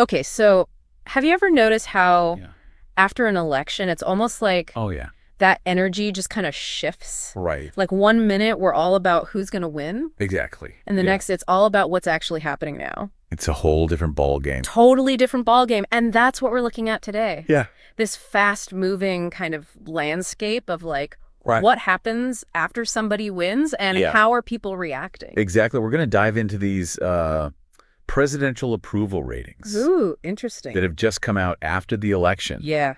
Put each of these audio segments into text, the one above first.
Okay, so have you ever noticed how Yeah. after an election, it's almost like Oh, yeah. that energy just kind of shifts? Right. Like 1 minute, we're all about who's going to win, Exactly. and the Yeah. next, it's all about what's actually happening now. It's a whole different ball game. Totally different ballgame, and that's what we're looking at today. Yeah. This fast-moving kind of landscape of like, Right. what happens after somebody wins and Yeah. how are people reacting? Exactly. We're going to dive into these presidential approval ratings Ooh, interesting. that have just come out after the election. Yeah.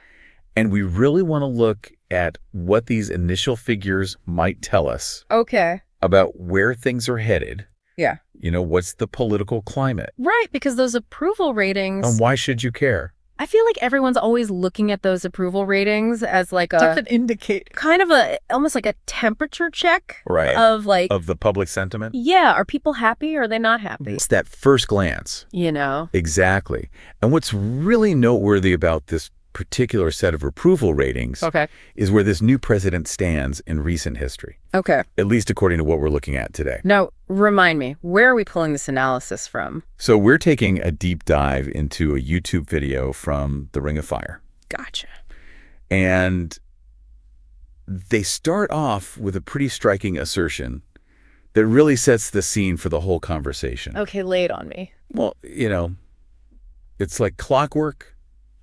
And we really want to look at what these initial figures might tell us Okay. about where things are headed. Yeah. You know, what's the political climate? Right, because those approval ratings, And why should you care? I feel like everyone's always looking at those approval ratings as like Something indicate. kind of almost like a temperature check Right. of like, Of the public sentiment? yeah, are people happy or are they not happy? It's that first glance. You know? Exactly. And what's really noteworthy about this particular set of approval ratings Okay. is where this new president stands in recent history, Okay. at least according to what we're looking at today. Now, remind me, where are we pulling this analysis from? So we're taking a deep dive into a YouTube video from the Ring of Fire. Gotcha. And they start off with a pretty striking assertion that really sets the scene for the whole conversation. Okay, lay it on me. Well, you know, it's like clockwork.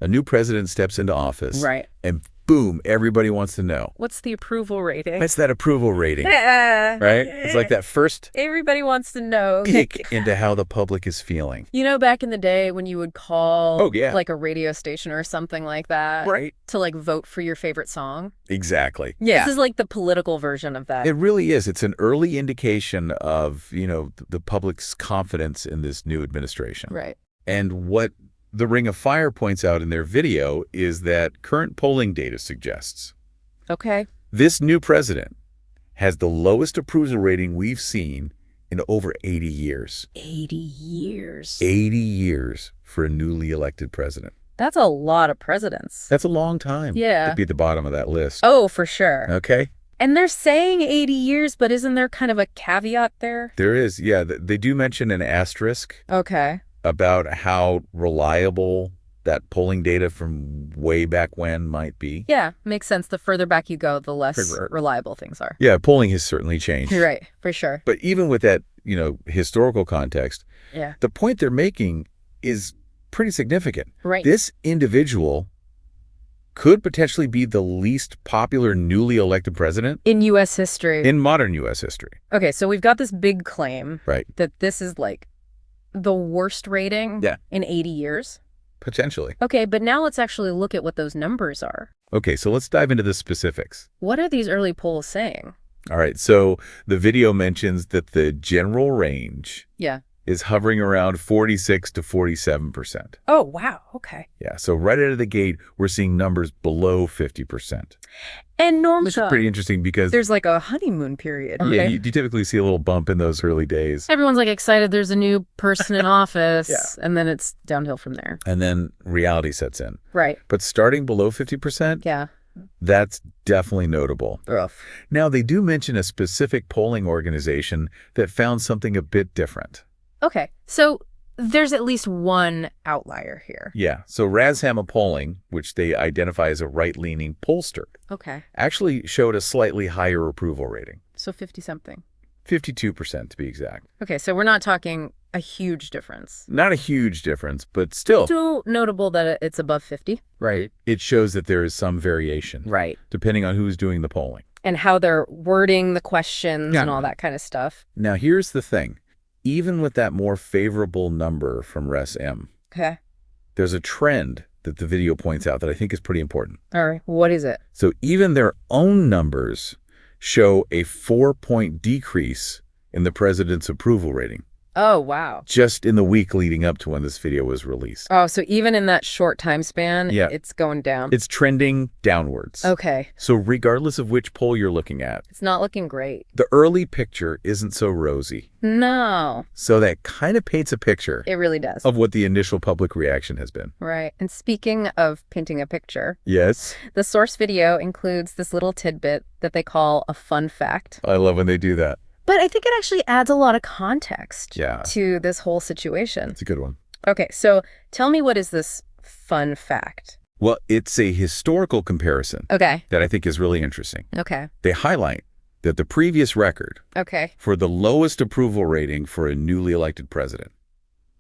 A new president steps into office. Right. And boom, everybody wants to know. What's the approval rating? What's that approval rating? Right? Right? It's like that first Everybody wants to know. peek into how the public is feeling. You know, back in the day when you would call Oh, yeah. like a radio station or something like that Right. to like vote for your favorite song? Exactly. This is like the political version of that. It really is. It's an early indication of, you know, the public's confidence in this new administration. Right. And what the Ring of Fire points out in their video is that current polling data suggests Okay. this new president has the lowest approval rating we've seen in over 80 years. 80 years. 80 years for a newly elected president. That's a lot of presidents. That's a long time Yeah. to be at the bottom of that list. Oh, for sure. Okay? And they're saying 80 years, but isn't there kind of a caveat there? There is. Yeah, they do mention an asterisk Okay. about how reliable that polling data from way back when might be. Yeah, makes sense. The further back you go, the less Right. reliable things are. Yeah, polling has certainly changed. You're right, for sure. But even with that, you know, historical context, Yeah. the point they're making is pretty significant. Right. This individual could potentially be the least popular newly elected president In U.S. history. in modern U.S. history. Okay, so we've got this big claim Right. that this is like the worst rating Yeah. in 80 years. Potentially. Okay, but now let's actually look at what those numbers are. Okay, so let's dive into the specifics. What are these early polls saying? All right, so the video mentions that the general range Yeah. is hovering around 46 to 47%. Oh, wow. Okay. Yeah, so right out of the gate, we're seeing numbers below 50%. And normally, Which is pretty interesting because there's like a honeymoon period. yeah, right? you typically see a little bump in those early days. Everyone's like excited there's a new person in office, Yeah. and then it's downhill from there. And then reality sets in. Right. But starting below 50%, Yeah. that's definitely notable. Rough. Now, they do mention a specific polling organization that found something a bit different. Okay. So there's at least one outlier here. Yeah, so Rashama Polling, which they identify as a right-leaning pollster, Okay. actually showed a slightly higher approval rating, So 50 something. 52% to be exact. Okay. So we're not talking a huge difference. Not a huge difference, but still, Still notable that it's above 50. right, it shows that there is some variation, Right. depending on who's doing the polling. And how they're wording the questions Yeah. and all that kind of stuff. Now, here's the thing. Even with that more favorable number from ResM, Okay. there's a trend that the video points out that I think is pretty important. All right. What is it? So even their own numbers show a 4-point decrease in the president's approval rating, Oh, wow. just in the week leading up to when this video was released. Oh, so even in that short time span, Yeah. it's going down. It's trending downwards. Okay. So regardless of which poll you're looking at, It's not looking great. the early picture isn't so rosy. No, So that kind of paints a picture it really does. of what the initial public reaction has been. Right. And speaking of painting a picture, Yes. the source video includes this little tidbit that they call a fun fact. I love when they do that. But I think it actually adds a lot of context Yeah. to this whole situation. It's a good one. Okay, so tell me, what is this fun fact? Well, it's a historical comparison Okay. that I think is really interesting. Okay. They highlight that the previous record Okay. for the lowest approval rating for a newly elected president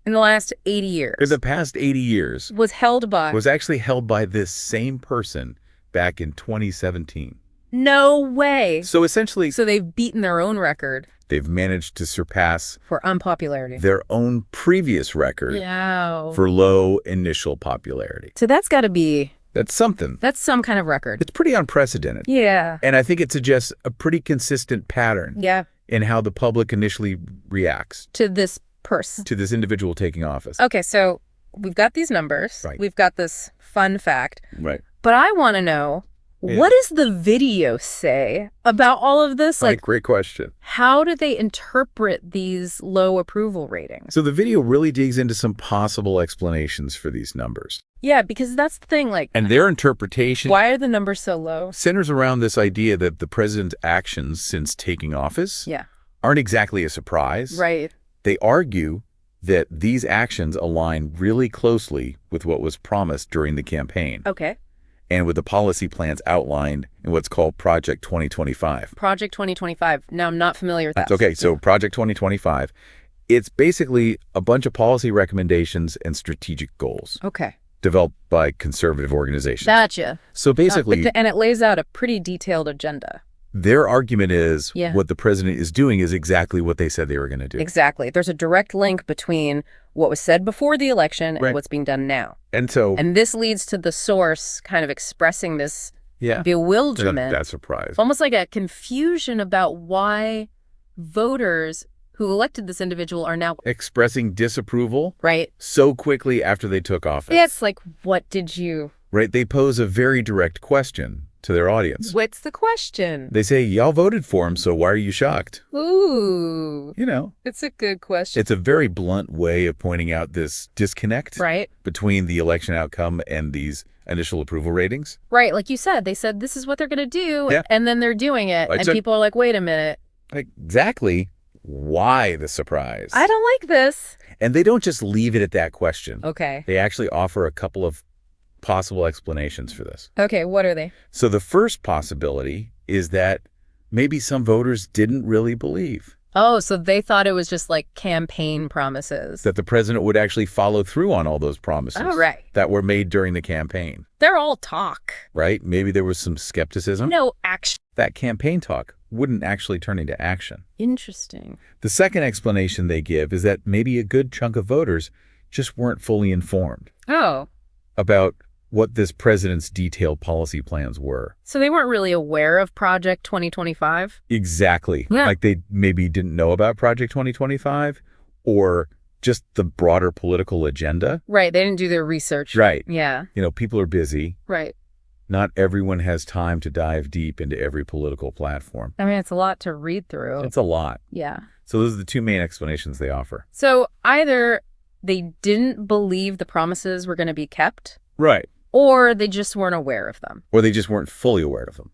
In the last 80 years. in the past 80 years was held by. was actually held by this same person back in 2017. No way. So essentially, So they've beaten their own record they've managed to surpass for unpopularity. their own previous record Yeah. for low initial popularity. So that's got to be, That's something. that's some kind of record. It's pretty unprecedented. Yeah. And I think it suggests a pretty consistent pattern Yeah. in how the public initially reacts To this person. to this individual taking office. Okay, so we've got these numbers. Right. We've got this fun fact. Right. But I want to know, Yeah. what does the video say about all of this? Right, Like, great question. how do they interpret these low approval ratings? So the video really digs into some possible explanations for these numbers. Yeah, because that's the thing. Like, And their interpretation why are the numbers so low? centers around this idea that the president's actions since taking office Yeah. aren't exactly a surprise. Right. They argue that these actions align really closely with what was promised during the campaign Okay. and with the policy plans outlined in what's called Project 2025. Project 2025. Now, I'm not familiar with that. That's okay. So Project 2025, it's basically a bunch of policy recommendations and strategic goals Okay. developed by conservative organizations. Gotcha. So basically, And it lays out a pretty detailed agenda. their argument is Yeah. what the president is doing is exactly what they said they were going to do. Exactly. There's a direct link between what was said before the election and Right. what's being done now. And so, And this leads to the source kind of expressing this yeah, bewilderment. that surprise. It's almost like a confusion about why voters who elected this individual are now, Expressing disapproval right? so quickly after they took office. It's like, what did you... Right? They pose a very direct question to their audience. What's the question? They say, y'all voted for him, so why are you shocked? Ooh, You know, it's a good question. it's a very blunt way of pointing out this disconnect Right? between the election outcome and these initial approval ratings. Right. Like you said, they said this is what they're going to do, Yeah. and then they're doing it. Right, And so- people are like, wait a minute, Exactly why the surprise? I don't like this. And they don't just leave it at that question. Okay. They actually offer a couple of possible explanations for this. Okay, what are they? So the first possibility is that maybe some voters didn't really believe Oh, so they thought it was just like campaign promises. that the president would actually follow through on all those promises Oh, right. that were made during the campaign, They're all talk. right? Maybe there was some skepticism. No action. That campaign talk wouldn't actually turn into action. Interesting. The second explanation they give is that maybe a good chunk of voters just weren't fully informed Oh, about what this president's detailed policy plans were. so they weren't really aware of Project 2025? Exactly. Yeah. Like they maybe didn't know about Project 2025 or just the broader political agenda. Right, they didn't do their research. Right. Yeah, You know, people are busy. right. Not everyone has time to dive deep into every political platform. I mean, it's a lot to read through. It's a lot. Yeah. So those are the two main explanations they offer. So either they didn't believe the promises were going to be kept, Right. or they just weren't aware of them Or they just weren't fully aware of them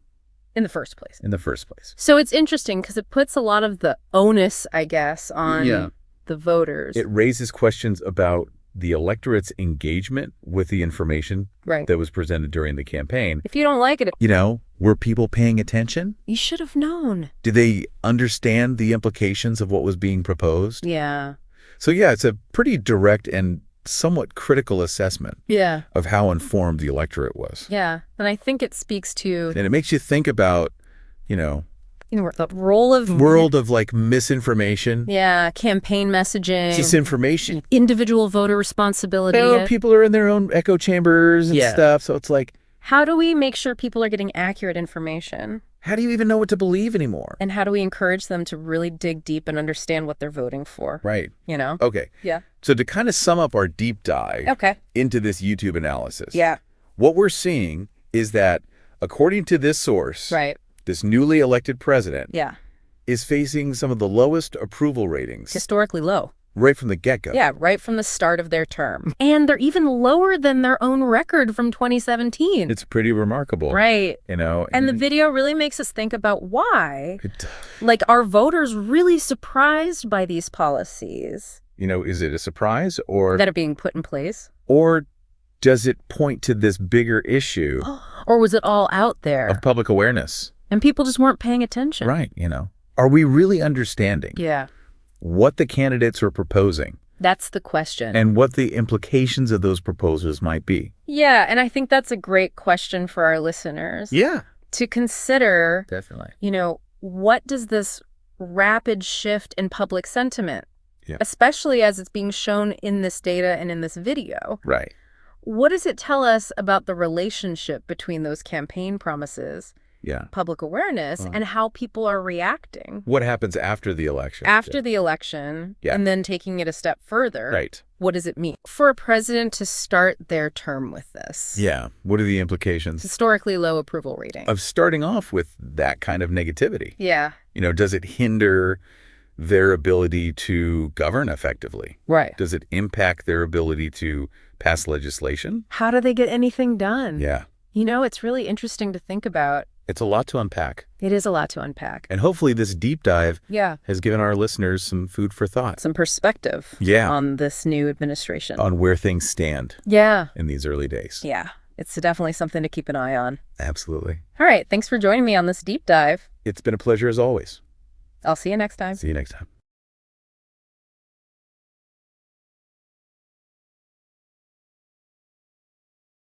in the first place. in the first place. So it's interesting because it puts a lot of the onus, I guess, on Yeah. the voters. It raises questions about the electorate's engagement with the information Right. that was presented during the campaign. If you don't like it, You know, were people paying attention? you should have known. Did they understand the implications of what was being proposed? Yeah. So yeah, it's a pretty direct and somewhat critical assessment Yeah. of how informed the electorate was. Yeah. And I think it speaks to And it makes you think about, you know, the role of world of like misinformation, Yeah, campaign messaging, disinformation. individual voter responsibility. You know, people are in their own echo chambers and Yeah. stuff. So it's like, How do we make sure people are getting accurate information? how do you even know what to believe anymore? And how do we encourage them to really dig deep and understand what they're voting for? Right. You know? Okay. Yeah. So to kind of sum up our deep dive Okay. into this YouTube analysis, Yeah. what we're seeing is that according to this source, Right. this newly elected president Yeah. is facing some of the lowest approval ratings Historically low. right from the get-go. Yeah, right from the start of their term. And they're even lower than their own record from 2017. It's pretty remarkable. Right. You know, And the video really makes us think about why. it- Like, are voters really surprised by these policies? Is it a surprise or That are being put in place? or does it point to this bigger issue Or was it all out there? of public awareness? And people just weren't paying attention? Right, Are we really understanding Yeah. what the candidates are proposing That's the question. and what the implications of those proposals might be? Yeah, and I think that's a great question for our listeners Yeah, to consider, definitely. what does this rapid shift in public sentiment, Yeah. especially as it's being shown in this data and in this video, Right. what does it tell us about the relationship between those campaign promises, Yeah. public awareness, and how people are reacting What happens after the election? after the election, Yeah. and then taking it a step further? Right. What does it mean for a president to start their term with this? Yeah. What are the implications Historically low approval rating. of starting off with that kind of negativity? Yeah. Does it hinder their ability to govern effectively? Right. Does it impact their ability to pass legislation? How do they get anything done? Yeah. It's really interesting to think about. It's a lot to unpack. It is a lot to unpack. And hopefully this deep dive Yeah. has given our listeners some food for thought. Some perspective Yeah. on this new administration. On where things stand Yeah. in these early days. Yeah. It's definitely something to keep an eye on. Absolutely. All right. Thanks for joining me on this deep dive. It's been a pleasure as always. I'll see you next time. See you next time.